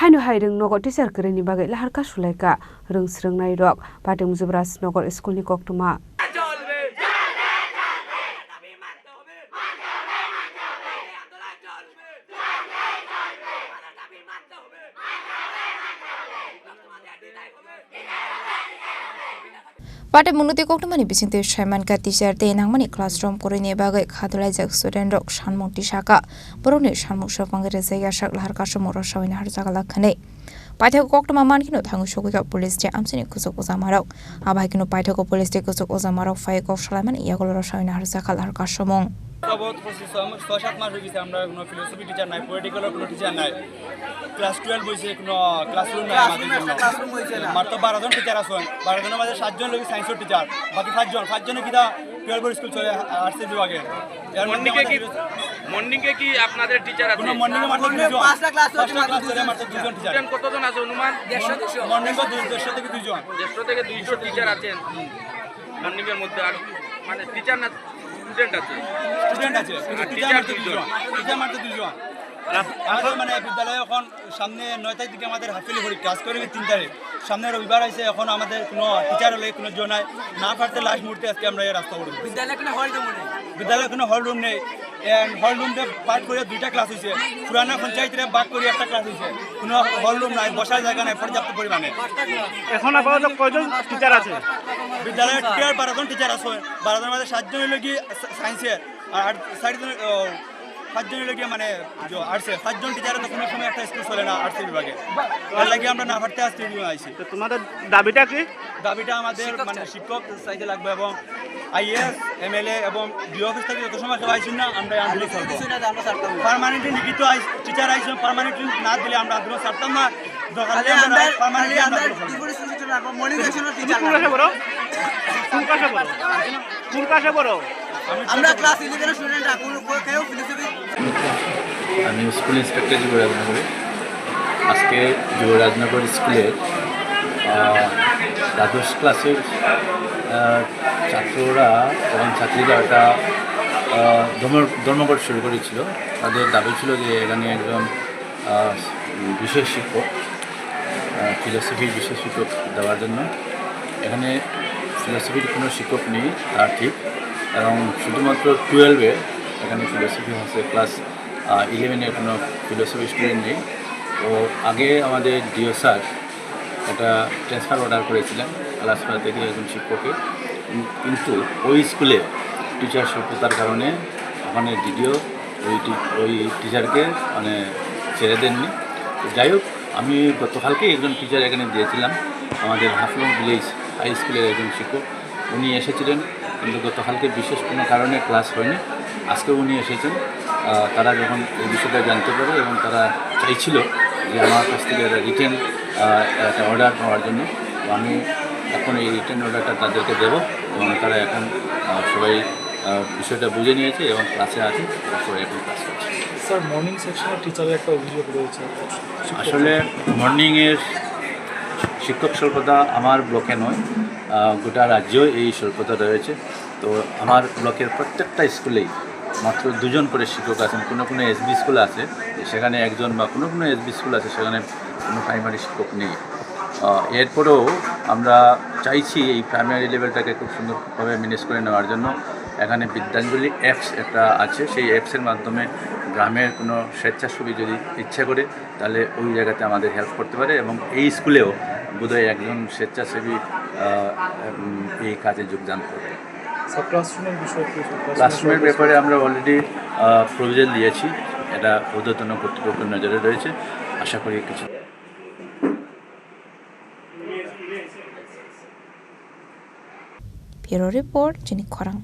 hainu haideng nogo teacher kereni bagai lahar ka sulaika rungsrungnai rok patung jubras nogor school ni koktuma Pate munuti koktumani bisingte Shaiman ka teacher te nangmani classroom korine bagai khadulai jak student rok shanmung tisaka boroni shanmung shapangre zaya shak lahar ka shomoro shawina har jagala khane paithak koktuma mankino thangu shogika police je amsini kusuk ozamarok abaikino paithak police te kusuk ozamarok fai kok shalaiman iyagolo shawina har jagala har ka shomong बहुत कोशिश हम 6-7 মাস হইছে আমরা কোনো philosophy teacher নাই political কোনো teacher নাই class 12 হইছে কোনো ক্লাসরুম নাই আমাদের ক্লাসরুম হইছে না মাত্র 12 জন টিচার আছেন 12 জনের মধ্যে 7 জন লোক সায়েন্সের টিচার বাকি 5 জনে কিটা 12 স্কুল চলে আর্টস বিভাগে মর্নিং এ কি আপনাদের টিচার আছে কোনো মর্নিং এ মাত্র 2 জন 5টা ক্লাস চলে মাত্র 2 জন টিচার কতজন আছে অনুমান 150 মর্নিং এ 200 থেকে 2 জন 150 থেকে 200 টিচার আছেন মর্নিং এর মধ্যে আর মানে টিচার না স্টুডেন্ট আছে টিচার মাত্র 2 জন আমাদের মানে বিদ্যালয়ে এখন সামনে 9 তারিখ থেকে আমাদের হাফিলি পরীক্ষা আজ করে 3 তারিখ সামনে রবিবার আছে এখন আমাদের কোনো টিচার হলে কোনো জন নাই না পারতে লাস্ট মুহূর্তে আজকে আমরা এই রাস্তা করব বিদ্যালয়ে কোনো হল রুম নেই হল রুমে পাঠ করে 2টা ক্লাস হয়েছে পুরানা পঞ্চায়েতে ভাগ করে একটা ক্লাস হয়েছে কোনো হল রুম নাই বসার জায়গা নাই পর্যাপ্ত পরিমাণে এখন আপাতত কয়জন টিচার আছে বিদ্যালয়ে 12 জন টিচার আছে 12 জনের মধ্যে 7 জন লাগি সায়েন্সে আর 4 জন 5 জন লাগি মানে আর্টসে 5 জন টিচারের তো কোনো সময় একটা স্কুল চলে না আর্টস বিভাগে এর লাগি আমরা না পারতে আজকে আইছি তো তোমাদের দাবিটা কি দাবিটা আমাদের মানে শিক্ষক চাইতে লাগবে এবং আইএস এমএলএ এবং ডিও অফিস থেকে যত সময় আইছি না আমরা আন্দোলন করব পার্মানেন্টলি লিখিত টিচার আইছি পার্মানেন্টলি না দিলে আমরা আন্দোলন ছাড়তাম না দরকার আমরা পার্মানেন্টলি আমরা মর্নিং সেকশনের টিচার কোন ক্লাসে পড়ো আমরা ক্লাস 11 এর স্টুডেন্ট কেউ ফিলোসফি আমি স্কুল ইন্সপেক্টর যুবরাজনগরে আজকে যুবরাজনগর স্কুলের দ্বাদশ ক্লাসের ছাত্ররা এবং ছাত্রীরা একটা ধর্মঘট শুরু করেছিল তাদের দাবি ছিল যে এখানে একজন বিশেষ শিক্ষক ফিলোসফির বিশেষ শিক্ষক দেওয়ার জন্য এখানে ফিলোসফির কোনো শিক্ষক নেই তা ঠিক এবং শুধুমাত্র 12-এ এখানে ফিলোসফি হচ্ছে ক্লাস 11-এর কোনো ফিলোসফি স্টুডেন্ট নেই তো আগে আমাদের ডিও স্যার একটা ট্রান্সফার অর্ডার করেছিলেন ক্লাস 5 থেকে একজন শিক্ষককে কিন্তু ওই স্কুলে টিচার স্বল্পতার কারণে ওখানে ডিডিও ওই টিচারকে মানে ছেড়ে দেননি যাই হোক আমি গতকালকে একজন টিচার এখানে দিয়েছিলাম আমাদের হাফলং ভিলেজ হাই স্কুলের একজন শিক্ষক উনি এসেছিলেন কিন্তু গতকালকে বিশেষ কোনো কারণে ক্লাস হয়নি আজকে উনি এসেছেন তারা যখন এই বিষয়টা জানতে পারে এবং তারা চাইছিল যে আমার কাছ থেকে একটা রিটেন একটা অর্ডার নেওয়ার জন্য আমি এখন এই রিটেন অর্ডারটা তাদেরকে দেব এবং তারা এখন সবাই বিষয়টা বুঝে নিয়েছে এবং ক্লাসে আছে তারা সবাই এখন ক্লাস করছে স্যার মর্নিং সেকশনের টিচারের একটা অভিযোগ রয়েছে আসলে মর্নিংয়ের শিক্ষক স্বল্পতা আমার ব্লকে নয় গোটা রাজ্যেও এই স্বল্পতা রয়েছে তো আমার ব্লকের প্রত্যেকটা স্কুলেই মাত্র 2 জন করে শিক্ষক আছেন কোনো এসবি স্কুল আছে সেখানে একজন বা কোনো এসবি স্কুল আছে সেখানে কোনো প্রাইমারি শিক্ষক নেই এরপরেও আমরা চাইছি এই প্রাইমারি লেভেলটাকে খুব সুন্দরভাবে ম্যানেজ করে নেওয়ার জন্য এখানে বিদ্যাঞ্জলি অ্যাপস একটা আছে সেই অ্যাপসের মাধ্যমে গ্রামের কোনো স্বেচ্ছাসেবী যদি ইচ্ছা করে তাহলে ওই জায়গাতে আমাদের হেল্প করতে পারে এবং এই স্কুলেও বোধহয় একজন স্বেচ্ছাসেবী এই কাজে যোগদান করবে ক্লাসরুমের ব্যাপারে আমরা অলরেডি প্রভিজন দিয়েছি এটা ঊর্ধ্বতন কর্তৃপক্ষের নজরে রয়েছে আশা করি কিছু ব্যুরো রিপোর্ট জিনিক খরাং।